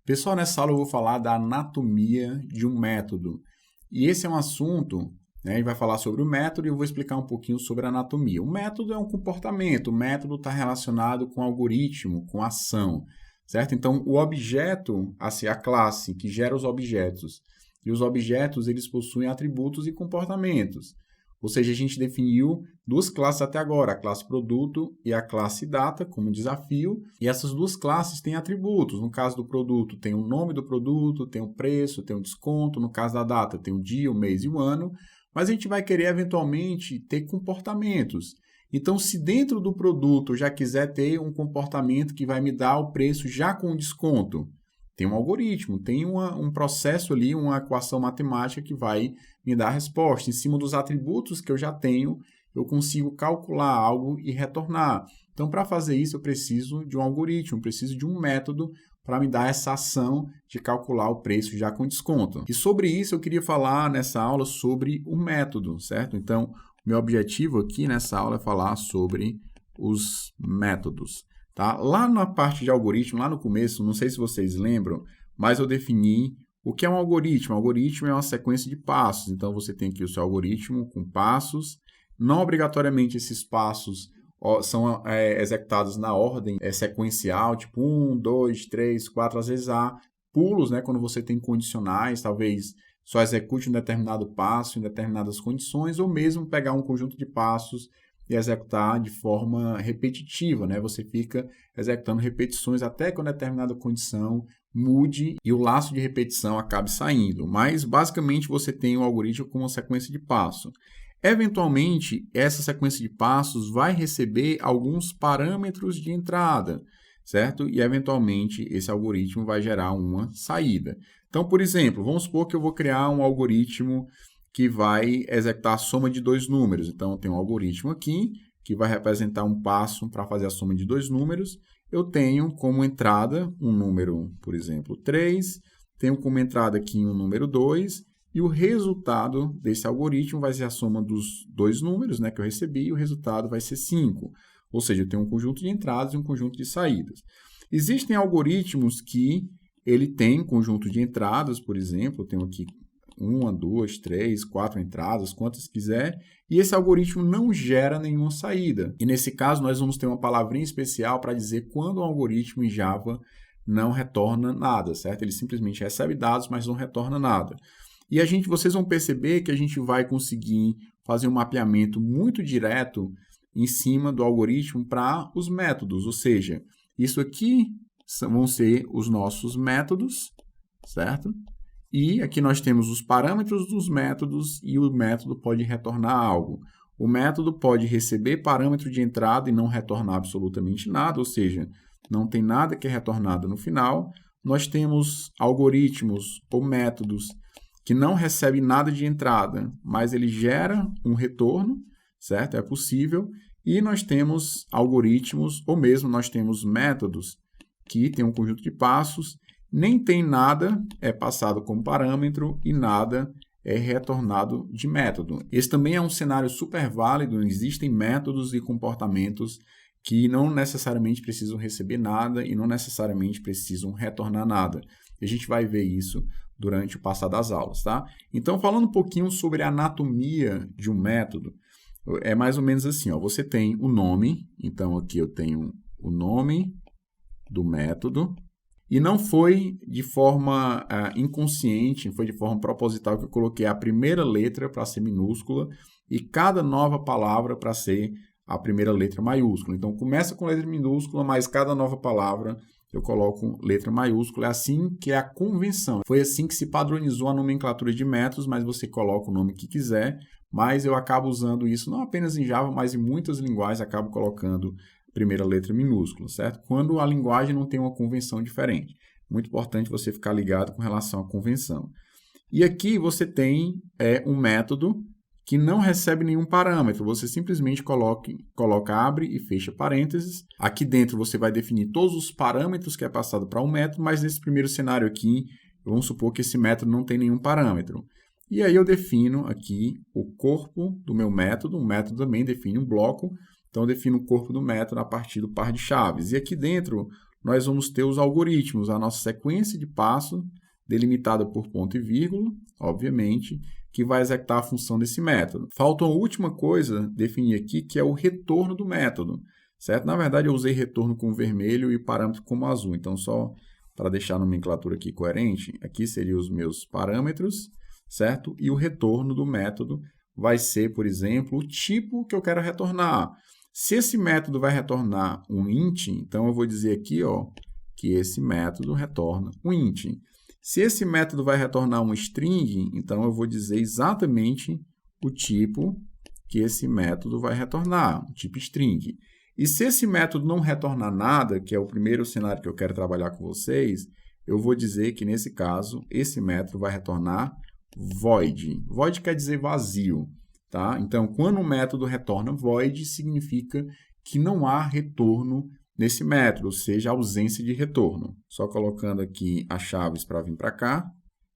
Pessoal, nessa aula eu vou falar da anatomia de um método. E esse é um assunto, né, a gente vai falar sobre o método e eu vou explicar um pouquinho sobre a anatomia. O método é um comportamento, o método está relacionado com algoritmo, com ação, certo? Então, o objeto, assim, a classe que gera os objetos, e os objetos eles possuem atributos e comportamentos. Ou seja, a gente definiu duas classes até agora, a classe produto e a classe data como desafio, e essas duas classes têm atributos. No caso do produto, tem o nome do produto, tem o preço, tem o desconto. No caso da data, tem o dia, o mês e o ano. Mas a gente vai querer, eventualmente, ter comportamentos. Então, se dentro do produto eu já quiser ter um comportamento que vai me dar o preço já com desconto, tem um algoritmo, tem um processo ali, uma equação matemática que vai me dar a resposta. Em cima dos atributos que eu já tenho, eu consigo calcular algo e retornar. Então, para fazer isso, eu preciso de um algoritmo, preciso de um método para me dar essa ação de calcular o preço já com desconto. E sobre isso, eu queria falar nessa aula sobre o método, certo? Então, meu objetivo aqui nessa aula é falar sobre os métodos. Tá? Lá na parte de algoritmo, lá no começo, não sei se vocês lembram, mas eu defini o que é um algoritmo. Um algoritmo é uma sequência de passos. Então, você tem aqui o seu algoritmo com passos. Não obrigatoriamente esses passos são executados na ordem sequencial, tipo 1, 2, 3, 4. Às vezes há pulos, né, quando você tem condicionais, talvez só execute um determinado passo em determinadas condições, ou mesmo pegar um conjunto de passos e executar de forma repetitiva, né? Você fica executando repetições até que uma determinada condição mude e o laço de repetição acabe saindo. Mas, basicamente, você tem o algoritmo com uma sequência de passos. Eventualmente, essa sequência de passos vai receber alguns parâmetros de entrada, certo? E, eventualmente, esse algoritmo vai gerar uma saída. Então, por exemplo, vamos supor que eu vou criar um algoritmo que vai executar a soma de dois números. Então, eu tenho um algoritmo aqui, que vai representar um passo para fazer a soma de dois números. Eu tenho como entrada um número, por exemplo, 3, tenho como entrada aqui um número 2, e o resultado desse algoritmo vai ser a soma dos dois números, né, que eu recebi, e o resultado vai ser 5. Ou seja, eu tenho um conjunto de entradas e um conjunto de saídas. Existem algoritmos que ele tem conjunto de entradas, por exemplo, eu tenho aqui 1, 2, 3, 4 entradas, quantas quiser, e esse algoritmo não gera nenhuma saída. E nesse caso, nós vamos ter uma palavrinha especial para dizer quando um algoritmo em Java não retorna nada, certo? Ele simplesmente recebe dados, mas não retorna nada. E vocês vão perceber que a gente vai conseguir fazer um mapeamento muito direto em cima do algoritmo para os métodos, ou seja, isso aqui vão ser os nossos métodos, certo? E aqui nós temos os parâmetros dos métodos e o método pode retornar algo. O método pode receber parâmetro de entrada e não retornar absolutamente nada, ou seja, não tem nada que é retornado no final. Nós temos algoritmos ou métodos que não recebem nada de entrada, mas ele gera um retorno, certo? É possível. E nós temos algoritmos, ou mesmo nós temos métodos que têm um conjunto de passos, nem tem nada é passado como parâmetro e nada é retornado de método. Esse também é um cenário super válido, existem métodos e comportamentos que não necessariamente precisam receber nada e não necessariamente precisam retornar nada. E a gente vai ver isso durante o passar das aulas, tá? Então, falando um pouquinho sobre a anatomia de um método, é mais ou menos assim, ó, você tem o nome, então aqui eu tenho o nome do método, e não foi de forma inconsciente, foi de forma proposital que eu coloquei a primeira letra para ser minúscula e cada nova palavra para ser a primeira letra maiúscula. Então, começa com letra minúscula, mas cada nova palavra eu coloco letra maiúscula. É assim que é a convenção. Foi assim que se padronizou a nomenclatura de métodos, mas você coloca o nome que quiser, mas eu acabo usando isso não apenas em Java, mas em muitas linguagens acabo colocando primeira letra minúscula, certo? Quando a linguagem não tem uma convenção diferente. Muito importante você ficar ligado com relação à convenção. E aqui você tem um método que não recebe nenhum parâmetro. Você simplesmente coloca, abre e fecha parênteses. Aqui dentro você vai definir todos os parâmetros que é passado para um método, mas nesse primeiro cenário aqui, vamos supor que esse método não tem nenhum parâmetro. E aí eu defino aqui o corpo do meu método. O método também define um bloco. Então, eu defino o corpo do método a partir do par de chaves. E aqui dentro, nós vamos ter os algoritmos, a nossa sequência de passos, delimitada por ponto e vírgula, obviamente, que vai executar a função desse método. Falta uma última coisa definir aqui, que é o retorno do método, certo? Na verdade, eu usei retorno com vermelho e parâmetro como azul, então só para deixar a nomenclatura aqui coerente, aqui seriam os meus parâmetros, certo? E o retorno do método vai ser, por exemplo, o tipo que eu quero retornar. Se esse método vai retornar um int, então eu vou dizer aqui, ó, que esse método retorna um int. Se esse método vai retornar um string, então eu vou dizer exatamente o tipo que esse método vai retornar, o tipo string. E se esse método não retornar nada, que é o primeiro cenário que eu quero trabalhar com vocês, eu vou dizer que, nesse caso, esse método vai retornar void. Void quer dizer vazio, tá? Então, quando o método retorna void, significa que não há retorno nesse método, ou seja, ausência de retorno. Só colocando aqui as chaves para vir para cá.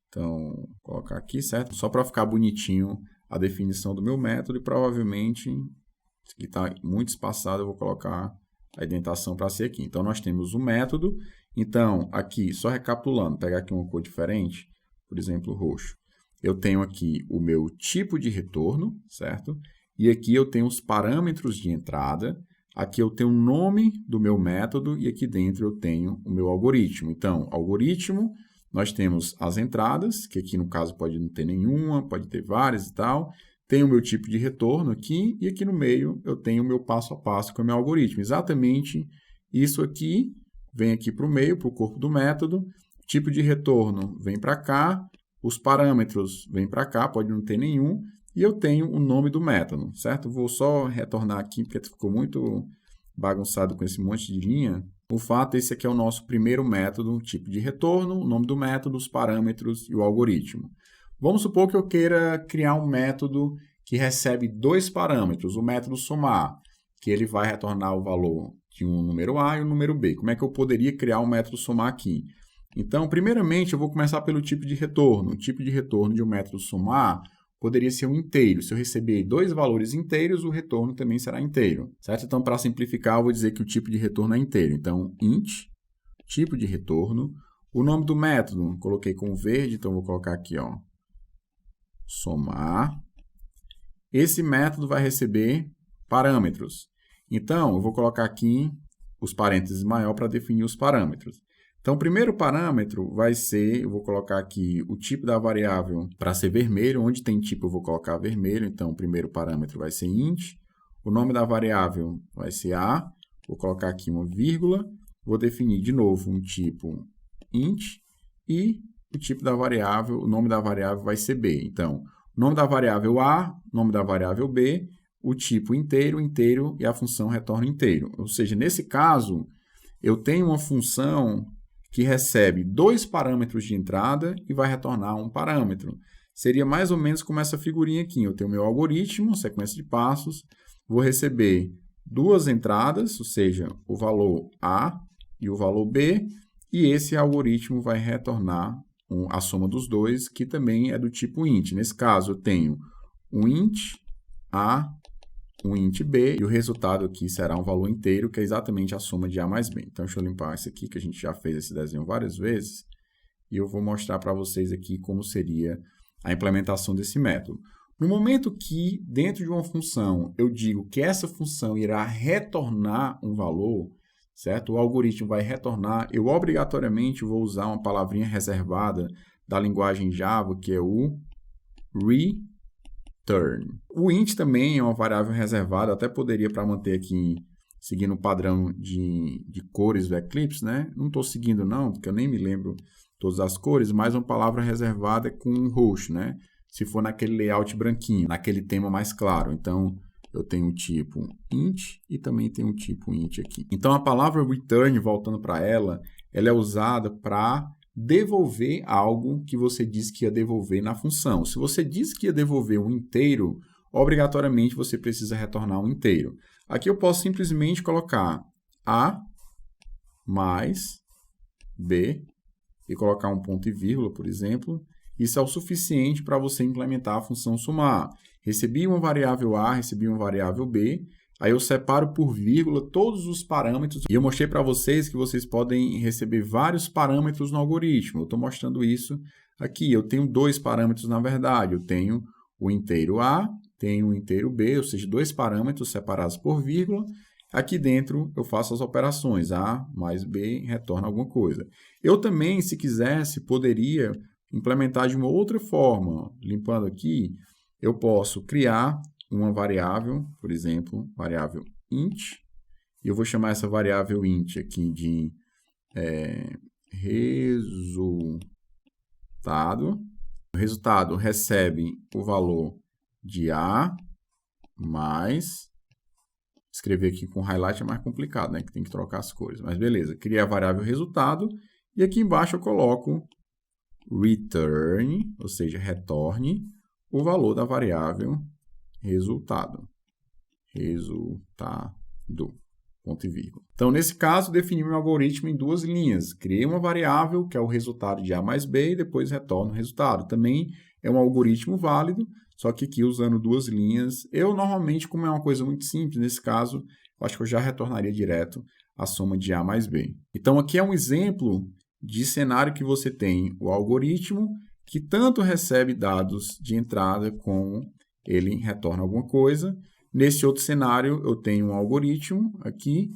Então, vou colocar aqui, certo? Só para ficar bonitinho a definição do meu método e provavelmente, se aqui está muito espaçado, eu vou colocar a indentação para ser aqui. Então, nós temos o método. Então, aqui, só recapitulando, pegar aqui uma cor diferente, por exemplo, roxo. Eu tenho aqui o meu tipo de retorno, certo? E aqui eu tenho os parâmetros de entrada. Aqui eu tenho o nome do meu método e aqui dentro eu tenho o meu algoritmo. Então, algoritmo, nós temos as entradas, que aqui no caso pode não ter nenhuma, pode ter várias e tal. Tem o meu tipo de retorno aqui e aqui no meio eu tenho o meu passo a passo com o meu algoritmo. Exatamente isso aqui vem aqui para o meio, para o corpo do método. Tipo de retorno vem para cá. Os parâmetros vêm para cá, pode não ter nenhum. E eu tenho o nome do método, certo? Vou só retornar aqui, porque ficou muito bagunçado com esse monte de linha. O fato é que esse aqui é o nosso primeiro método, tipo de retorno, o nome do método, os parâmetros e o algoritmo. Vamos supor que eu queira criar um método que recebe dois parâmetros, o método somar, que ele vai retornar o valor de um número A e um número B. Como é que eu poderia criar um método somar aqui? Então, primeiramente, eu vou começar pelo tipo de retorno. O tipo de retorno de um método somar poderia ser um inteiro. Se eu receber dois valores inteiros, o retorno também será inteiro, certo? Então, para simplificar, eu vou dizer que o tipo de retorno é inteiro. Então, int, tipo de retorno. O nome do método, coloquei com verde, então vou colocar aqui, ó, somar. Esse método vai receber parâmetros. Então, eu vou colocar aqui os parênteses maior para definir os parâmetros. Então, o primeiro parâmetro vai ser, eu vou colocar aqui o tipo da variável para ser vermelho. Onde tem tipo, eu vou colocar vermelho. Então, o primeiro parâmetro vai ser int. O nome da variável vai ser A. Vou colocar aqui uma vírgula. Vou definir de novo um tipo int. E o tipo da variável, o nome da variável vai ser B. Então, o nome da variável A, nome da variável B, o tipo inteiro, inteiro e a função retorna inteiro. Ou seja, nesse caso, eu tenho uma função que recebe dois parâmetros de entrada e vai retornar um parâmetro. Seria mais ou menos como essa figurinha aqui. Eu tenho o meu algoritmo, sequência de passos, vou receber duas entradas, ou seja, o valor A e o valor B, e esse algoritmo vai retornar a soma dos dois, que também é do tipo int. Nesse caso, eu tenho um int A, um int B, e o resultado aqui será um valor inteiro, que é exatamente a soma de A mais B. Então, deixa eu limpar isso aqui, que a gente já fez esse desenho várias vezes, e eu vou mostrar para vocês aqui como seria a implementação desse método. No momento que, dentro de uma função, eu digo que essa função irá retornar um valor, certo? O algoritmo vai retornar, eu obrigatoriamente vou usar uma palavrinha reservada da linguagem Java, que é o return. O int também é uma variável reservada, até poderia para manter aqui, seguindo o padrão de cores do Eclipse, né? Não estou seguindo não, porque eu nem me lembro todas as cores, mas uma palavra reservada com um roxo, né? Se for naquele layout branquinho, naquele tema mais claro. Então, eu tenho o tipo int e também tenho o tipo int aqui. Então, a palavra return, voltando para ela é usada para devolver algo que você disse que ia devolver na função. Se você disse que ia devolver um inteiro, obrigatoriamente você precisa retornar um inteiro. Aqui eu posso simplesmente colocar A mais B e colocar um ponto e vírgula, por exemplo. Isso é o suficiente para você implementar a função somar. Recebi uma variável A, recebi uma variável B. Aí eu separo por vírgula todos os parâmetros e eu mostrei para vocês que vocês podem receber vários parâmetros no algoritmo. Eu estou mostrando isso aqui. Eu tenho 2 parâmetros na verdade. Eu tenho o inteiro A, tenho o inteiro B, ou seja, 2 parâmetros separados por vírgula. Aqui dentro eu faço as operações, A mais B retorna alguma coisa. Eu também, se quisesse, poderia implementar de uma outra forma. Limpando aqui, eu posso criar uma variável, por exemplo, variável int, e eu vou chamar essa variável int aqui de resultado. O resultado recebe o valor de A mais... Escrever aqui com highlight é mais complicado, né? Que tem que trocar as cores. Mas beleza, criei a variável resultado e aqui embaixo eu coloco return, ou seja, retorne o valor da variável resultado. Resultado. Ponto e vírgula. Então, nesse caso, defini meu algoritmo em 2 linhas. Criei uma variável, que é o resultado de A mais B, e depois retorno o resultado. Também é um algoritmo válido, só que aqui usando 2 linhas. Eu, normalmente, como é uma coisa muito simples, nesse caso, eu acho que eu já retornaria direto a soma de A mais B. Então, aqui é um exemplo de cenário que você tem o algoritmo, que tanto recebe dados de entrada como ele retorna alguma coisa. Nesse outro cenário, eu tenho um algoritmo aqui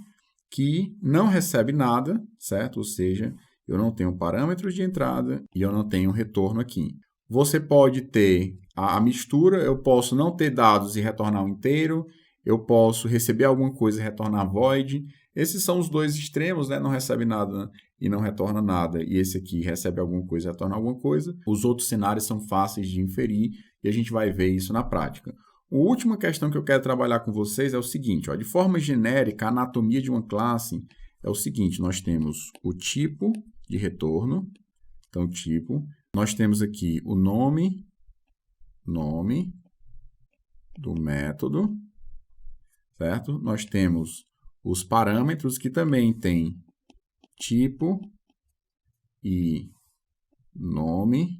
que não recebe nada, certo? Ou seja, eu não tenho parâmetros de entrada e eu não tenho retorno aqui. Você pode ter a mistura, eu posso não ter dados e retornar um inteiro, eu posso receber alguma coisa e retornar void. Esses são os 2 extremos, né? Não recebe nada e não retorna nada. E esse aqui recebe alguma coisa e retorna alguma coisa. Os outros cenários são fáceis de inferir e a gente vai ver isso na prática. A última questão que eu quero trabalhar com vocês é o seguinte, ó, de forma genérica, a anatomia de uma classe é o seguinte, nós temos o tipo de retorno, então tipo, nós temos aqui o nome do método, certo? Nós temos os parâmetros que também tem tipo e nome,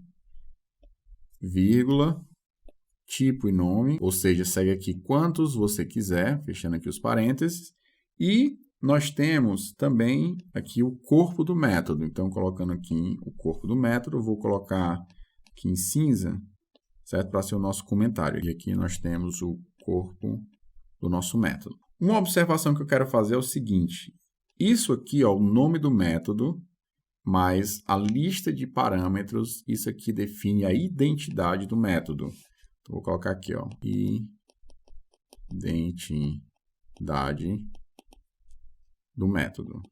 vírgula, tipo e nome, ou seja, segue aqui quantos você quiser, fechando aqui os parênteses, e nós temos também aqui o corpo do método. Então, colocando aqui o corpo do método, eu vou colocar aqui em cinza, certo? Para ser o nosso comentário. E aqui nós temos o corpo do nosso método. Uma observação que eu quero fazer é o seguinte, isso aqui, ó, o nome do método, mais a lista de parâmetros, isso aqui define a identidade do método. Vou colocar aqui, ó, identidade do método.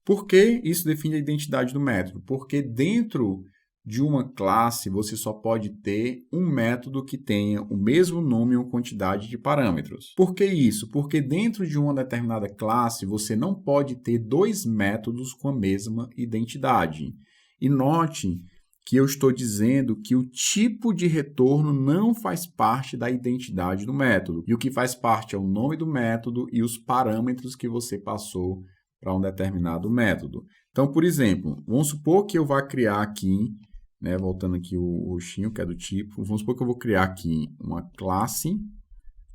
Por que isso define a identidade do método? Porque dentro de uma classe você só pode ter um método que tenha o mesmo nome ou quantidade de parâmetros. Por que isso? Porque dentro de uma determinada classe você não pode ter 2 métodos com a mesma identidade. E note que eu estou dizendo que o tipo de retorno não faz parte da identidade do método. E o que faz parte é o nome do método e os parâmetros que você passou para um determinado método. Então, por exemplo, vamos supor que eu vá criar aqui, né, voltando aqui o roxinho, que é do tipo, vamos supor que eu vou criar aqui uma classe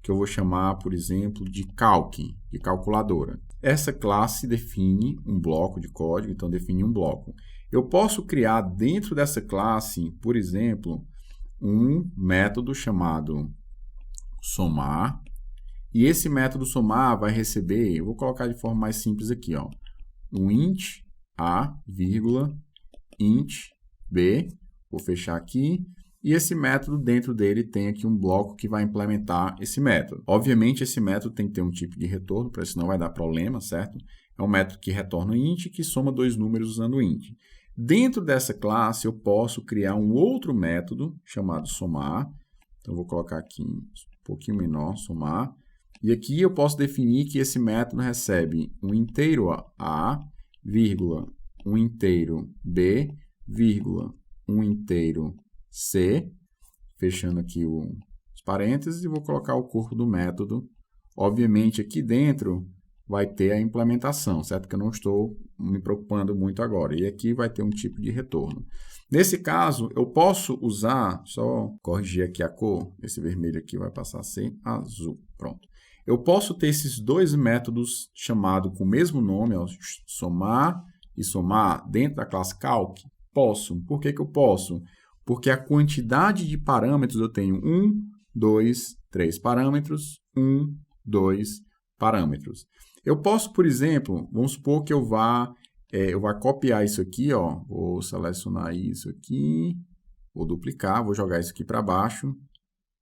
que eu vou chamar, por exemplo, de calc, de calculadora. Essa classe define um bloco de código, então define um bloco. Eu posso criar dentro dessa classe, por exemplo, um método chamado somar. E esse método somar vai receber, eu vou colocar de forma mais simples aqui, ó, um int a, int b, vou fechar aqui. E esse método, dentro dele, tem aqui um bloco que vai implementar esse método. Obviamente, esse método tem que ter um tipo de retorno, para senão vai dar problema, certo? É um método que retorna int, que soma 2 números usando int. Dentro dessa classe, eu posso criar um outro método chamado somar. Então, eu vou colocar aqui um pouquinho menor, somar. E aqui eu posso definir que esse método recebe um inteiro a, vírgula, um inteiro b, vírgula, um inteiro c, fechando aqui os parênteses, e vou colocar o corpo do método. Obviamente, aqui dentro, vai ter a implementação, certo? Que eu não estou me preocupando muito agora. E aqui vai ter um tipo de retorno. Nesse caso, eu posso usar, só corrigir aqui a cor, esse vermelho aqui vai passar a ser azul. Pronto. Eu posso ter esses dois métodos chamados com o mesmo nome, ó, somar e somar dentro da classe calc? Posso. Por que que eu posso? Porque a quantidade de parâmetros eu tenho 1, 2, 3 parâmetros, 1, 2 parâmetros. Eu posso, por exemplo, vamos supor que eu vá copiar isso aqui, ó, vou selecionar isso aqui, vou duplicar, vou jogar isso aqui para baixo.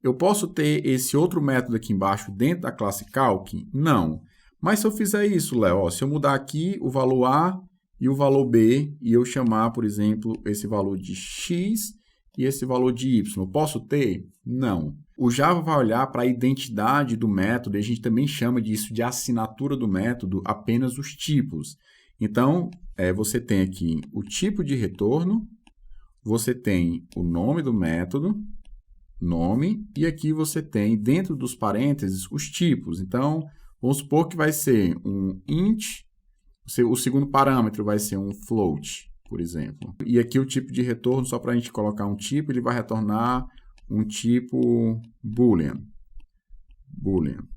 Eu posso ter esse outro método aqui embaixo dentro da classe calc? Não. Mas se eu fizer isso, Léo, ó, se eu mudar aqui o valor A e o valor B, e eu chamar, por exemplo, esse valor de X e esse valor de Y, posso ter? Não. O Java vai olhar para a identidade do método, e a gente também chama disso de assinatura do método, apenas os tipos. Então, você tem aqui o tipo de retorno, você tem o nome do método, nome, e aqui você tem, dentro dos parênteses, os tipos. Então, vamos supor que vai ser um int, o segundo parâmetro vai ser um float, por exemplo. E aqui o tipo de retorno, só para a gente colocar um tipo, ele vai retornar um tipo boolean.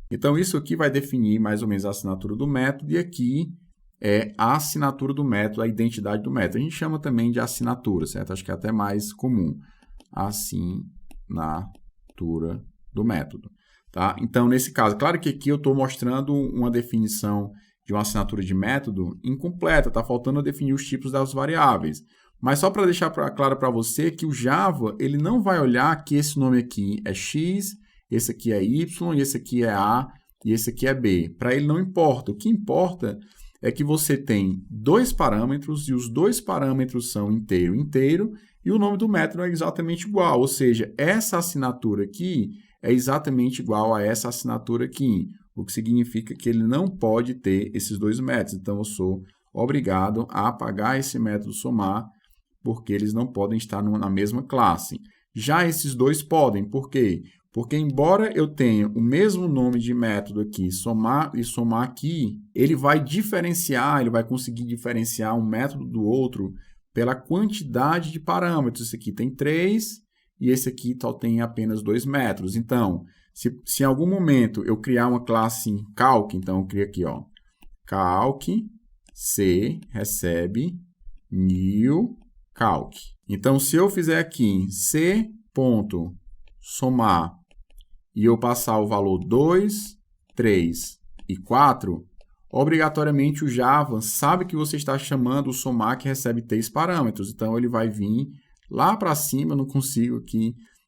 Então, isso aqui vai definir mais ou menos a assinatura do método, e aqui é a assinatura do método, a identidade do método. A gente chama também de assinatura, certo? Acho que é até mais comum. Assinatura do método. Tá? Então, nesse caso, claro que aqui eu estou mostrando uma definição de uma assinatura de método incompleta, está faltando eu definir os tipos das variáveis. Mas só para deixar claro para você que o Java ele não vai olhar que esse nome aqui é X, esse aqui é Y, esse aqui é A e esse aqui é B. Para ele não importa. O que importa é que você tem dois parâmetros e os dois parâmetros são inteiro, inteiro, e o nome do método é exatamente igual. Ou seja, essa assinatura aqui é exatamente igual a essa assinatura aqui, o que significa que ele não pode ter esses dois métodos. Então, eu sou obrigado a apagar esse método somar, porque eles não podem estar na mesma classe. Já esses dois podem, por quê? Porque embora eu tenha o mesmo nome de método aqui, somar e somar aqui, ele vai diferenciar, ele vai conseguir diferenciar um método do outro pela quantidade de parâmetros. Esse aqui tem 3 e esse aqui só tem apenas 2 métodos. Então, se em algum momento eu criar uma classe em calc, então eu crio aqui, ó, calc, C, recebe, new, calc. Então, se eu fizer aqui c.somar e eu passar o valor 2, 3 e 4, obrigatoriamente o Java sabe que você está chamando o somar que recebe 3 parâmetros. Então, ele vai vir lá para cima, eu não consigo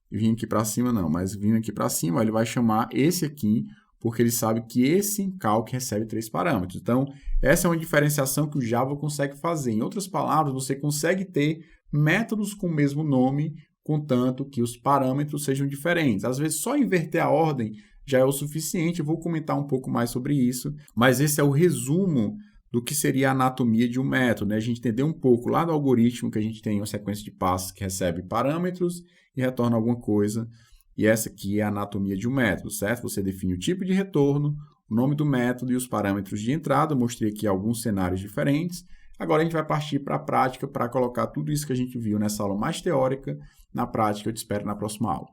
vir aqui para cima não, mas vindo aqui para cima, ele vai chamar esse aqui, porque ele sabe que esse calc recebe 3 parâmetros. Então, essa é uma diferenciação que o Java consegue fazer. Em outras palavras, você consegue ter métodos com o mesmo nome, contanto que os parâmetros sejam diferentes. Às vezes, só inverter a ordem já é o suficiente. Eu vou comentar um pouco mais sobre isso, mas esse é o resumo do que seria a anatomia de um método, né? A gente entendeu um pouco lá do algoritmo, que a gente tem uma sequência de passos que recebe parâmetros e retorna alguma coisa. E essa aqui é a anatomia de um método, certo? Você define o tipo de retorno, o nome do método e os parâmetros de entrada. Eu mostrei aqui alguns cenários diferentes. Agora a gente vai partir para a prática para colocar tudo isso que a gente viu nessa aula mais teórica na prática. Eu te espero na próxima aula.